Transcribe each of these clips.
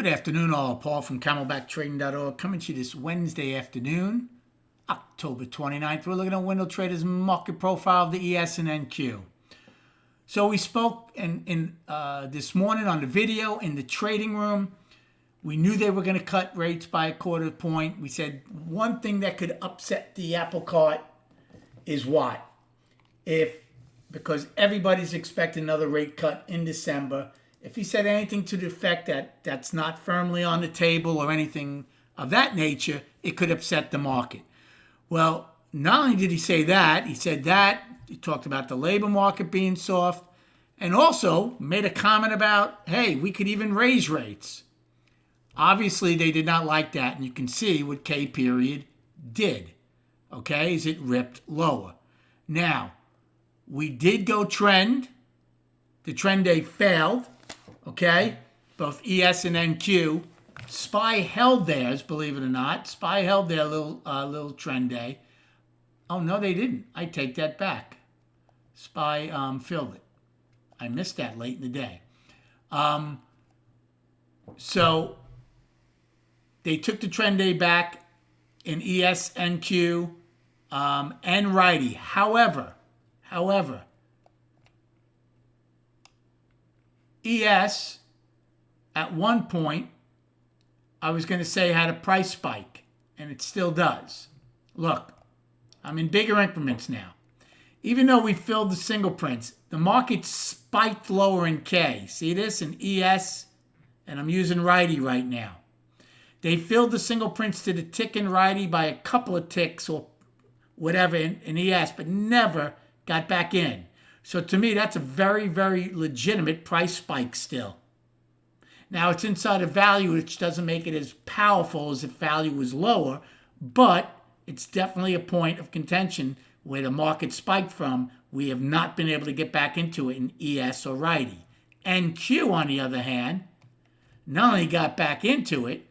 Good afternoon, all. Paul from CamelbackTrading.org coming to you this Wednesday afternoon, October 29th. We're looking at Window Trader's market profile of the ES and NQ. So we spoke in this morning on the video in the trading room. We knew they were going to cut rates by a quarter point. We said one thing that could upset the apple cart is what? Because everybody's expecting another rate cut in December. If he said anything to the effect that that's not firmly on the table or anything of that nature, it could upset the market. Well, not only did he say that, he said that, he talked about the labor market being soft, and also made a comment about, hey, we could even raise rates. Obviously, they did not like that, and you can see what K period did, okay, is it ripped lower. Now, we did go trend. The trend day failed. Okay, both ES and NQ. SPY held theirs, believe it or not. SPY held their little trend day. Oh, no, they didn't. I take that back. SPY filled it. I missed that late in the day. So they took the trend day back in ES, NQ, and righty. However, ES, at one point, I was going to say had a price spike, and it still does. Look, I'm in bigger increments now. Even though we filled the single prints, the market spiked lower in K. See this in ES, and I'm using righty right now. They filled the single prints to the tick in righty by a couple of ticks or whatever in ES, but never got back in. So to me, that's a very, very legitimate price spike still. Now, it's inside of value, which doesn't make it as powerful as if value was lower, but it's definitely a point of contention where the market spiked from. We have not been able to get back into it in ES or righty. NQ, on the other hand, not only got back into it,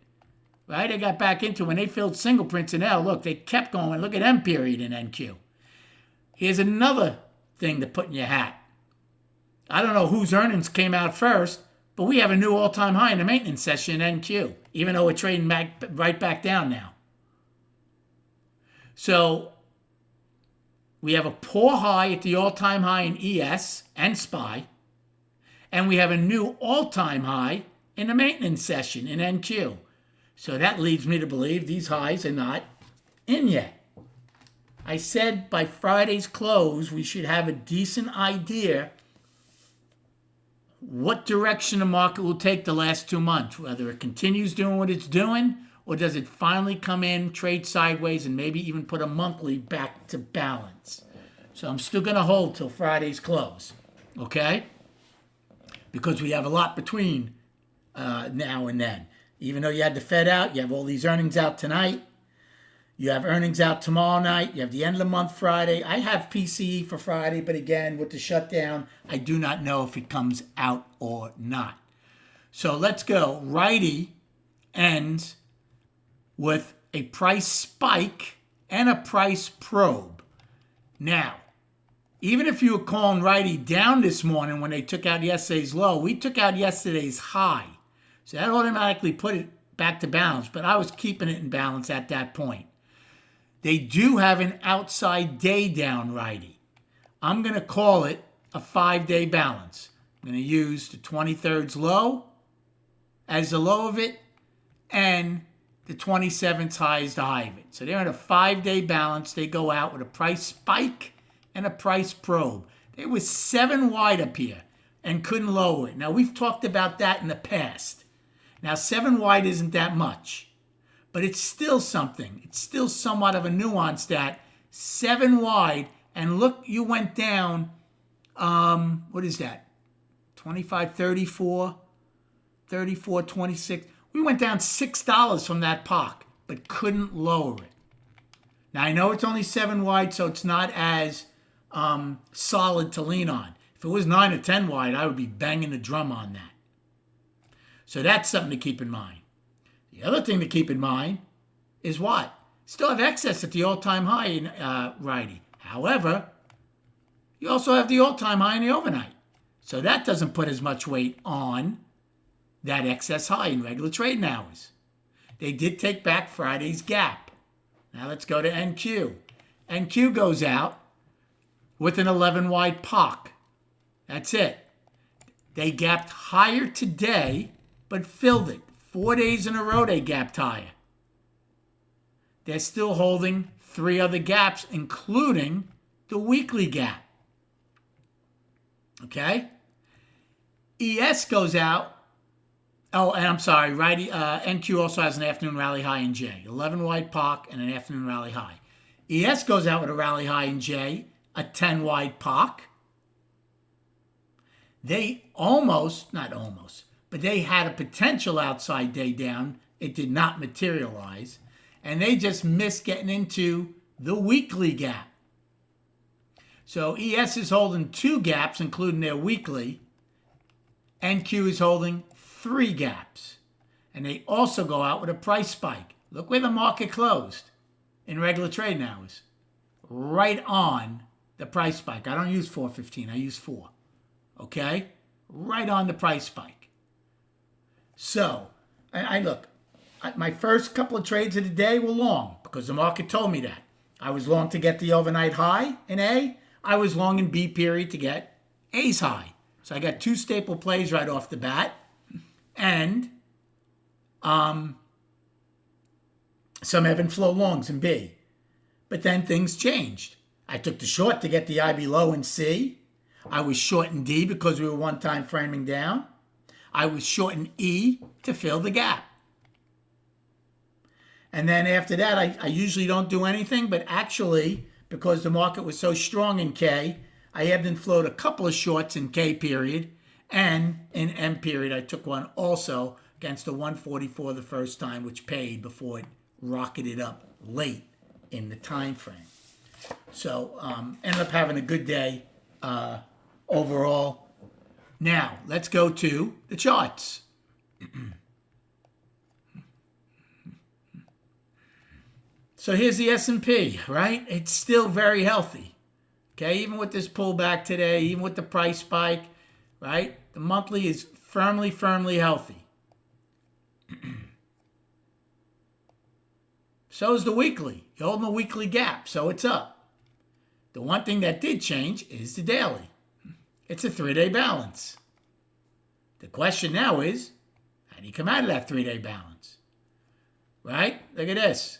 right? They got back into it when they filled single prints in L. Look, they kept going. Look at M period in NQ. Here's another thing to put in your hat. I don't know whose earnings came out first, but we have a new all-time high in the maintenance session in NQ, even though we're trading right back down now. So we have a poor high at the all-time high in ES and SPY, and we have a new all-time high in the maintenance session in NQ. So that leads me to believe these highs are not in yet. I said by Friday's close, we should have a decent idea what direction the market will take the last 2 months, whether it continues doing what it's doing or does it finally come in, trade sideways, and maybe even put a monthly back to balance. So I'm still going to hold till Friday's close, okay? Because we have a lot between now and then. Even though you had the Fed out, you have all these earnings out tonight. You have earnings out tomorrow night. You have the end of the month Friday. I have PCE for Friday, but again, with the shutdown, I do not know if it comes out or not. So let's go. Righty ends with a price spike and a price probe. Now, even if you were calling righty down this morning when they took out yesterday's low, we took out yesterday's high. So that automatically put it back to balance, but I was keeping it in balance at that point. They do have an outside day down righty. I'm going to call it a 5-day balance. I'm going to use the 23rd's low as the low of it and the 27th high as the high of it. So they're in a 5-day balance. They go out with a price spike and a price probe. They were 7 wide up here and couldn't lower it. Now, we've talked about that in the past. Now, 7 wide isn't that much. But it's still something. It's still somewhat of a nuance that 7 wide, and look, you went down, what is that? 25, 34, 34, 26. We went down $6 from that POC, but couldn't lower it. Now, I know it's only 7 wide, so it's not as solid to lean on. If it was 9 or 10 wide, I would be banging the drum on that. So that's something to keep in mind. The other thing to keep in mind is what? Still have excess at the all-time high in righty. However, you also have the all-time high in the overnight. So that doesn't put as much weight on that excess high in regular trading hours. They did take back Friday's gap. Now let's go to NQ. NQ goes out with an 11 wide POC. That's it. They gapped higher today, but filled it. 4 days in a row they gapped higher. They're still holding 3 other gaps, including the weekly gap. Okay? ES goes out. Oh, and I'm sorry, righty. NQ also has an afternoon rally high in J. 11 wide POC and an afternoon rally high. ES goes out with a rally high in J, a 10 wide POC. They not almost, but they had a potential outside day down. It did not materialize. And they just missed getting into the weekly gap. So ES is holding 2 gaps, including their weekly. NQ is holding 3 gaps. And they also go out with a price spike. Look where the market closed in regular trading hours. Right on the price spike. I don't use 415, I use 4. Okay? Right on the price spike. So, I look, my first couple of trades of the day were long because the market told me that. I was long to get the overnight high in A. I was long in B period to get A's high. So I got 2 staple plays right off the bat. And some ebb and flow longs in B. But then things changed. I took the short to get the IB low in C. I was short in D because we were one-time framing down. I was short in E to fill the gap. And then after that, I usually don't do anything, but actually, because the market was so strong in K, I ebbed and flowed a couple of shorts in K period, and in M period, I took one also against the 144 the first time, which paid before it rocketed up late in the time frame. So ended up having a good day overall. Now, let's go to the charts. So here's the S&P, right? It's still very healthy. Okay, even with this pullback today, even with the price spike, right? The monthly is firmly healthy. So is the weekly. You're holding a weekly gap, so it's up. The one thing that did change is the daily. It's a 3-day balance. The question now is, how do you come out of that 3-day balance? Right? Look at this.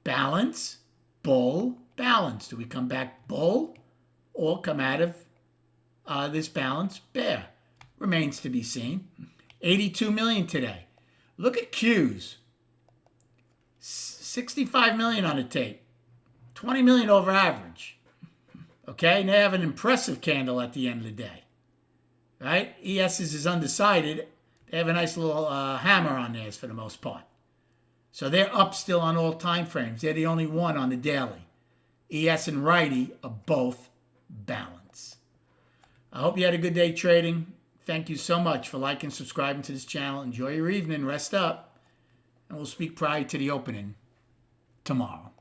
Balance, bull, balance. Do we come back bull or come out of this balance bear? Remains to be seen. 82 million today. Look at Q's. 65 million on the tape. 20 million over average. Okay, and they have an impressive candle at the end of the day. Right? ES's is undecided. They have a nice little hammer on theirs for the most part. So they're up still on all time frames. They're the only one on the daily. ES and righty are both balanced. I hope you had a good day trading. Thank you so much for liking and subscribing to this channel. Enjoy your evening. Rest up. And we'll speak prior to the opening tomorrow.